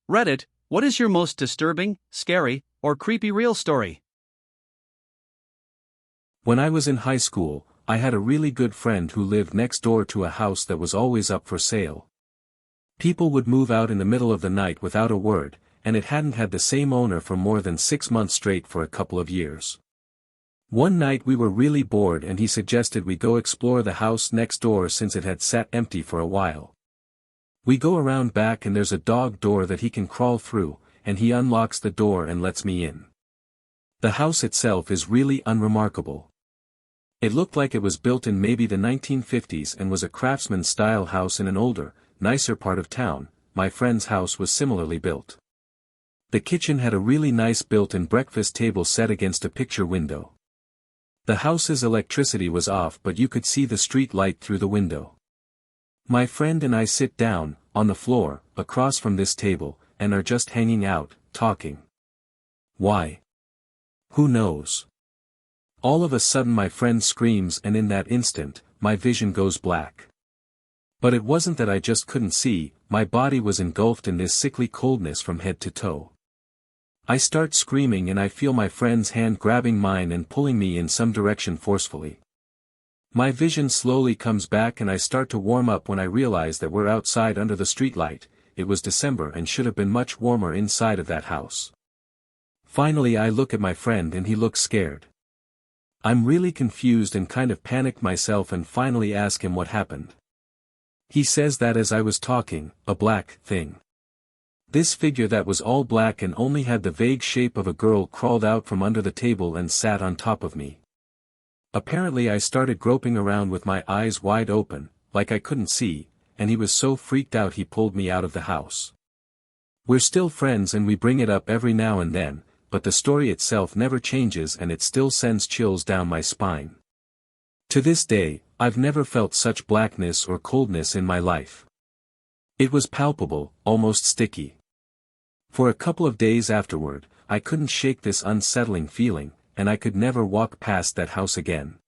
Reddit, what is your most disturbing, scary, or creepy real story? When I was in high school, I had a really good friend who lived next door to a house that was always up for sale. People would move out in the middle of the night without a word, and it hadn't had the same owner for more than 6 months straight for a couple of years. One night we were really bored and he suggested we go explore the house next door since it had sat empty for a while. We go around back and there's a dog door that he can crawl through, and he unlocks the door and lets me in. The house itself is really unremarkable. It looked like it was built in maybe the 1950s and was a craftsman-style house in an older, nicer part of town. My friend's house was similarly built. The kitchen had a really nice built-in breakfast table set against a picture window. The house's electricity was off but you could see the street light through the window. My friend and I sit down, on the floor, across from this table, and are just hanging out, talking. Why? Who knows? All of a sudden my friend screams and in that instant, my vision goes black. But it wasn't that I just couldn't see, my body was engulfed in this sickly coldness from head to toe. I start screaming and I feel my friend's hand grabbing mine and pulling me in some direction forcefully. My vision slowly comes back and I start to warm up when I realize that we're outside under the streetlight. It was December and should have been much warmer inside of that house. Finally I look at my friend and he looks scared. I'm really confused and kind of panicked myself and finally ask him what happened. He says that as I was talking, a black thing. This figure that was all black and only had the vague shape of a girl crawled out from under the table and sat on top of me. Apparently I started groping around with my eyes wide open, like I couldn't see, and he was so freaked out he pulled me out of the house. We're still friends and we bring it up every now and then, but the story itself never changes and it still sends chills down my spine. To this day, I've never felt such blackness or coldness in my life. It was palpable, almost sticky. For a couple of days afterward, I couldn't shake this unsettling feeling, and I could never walk past that house again.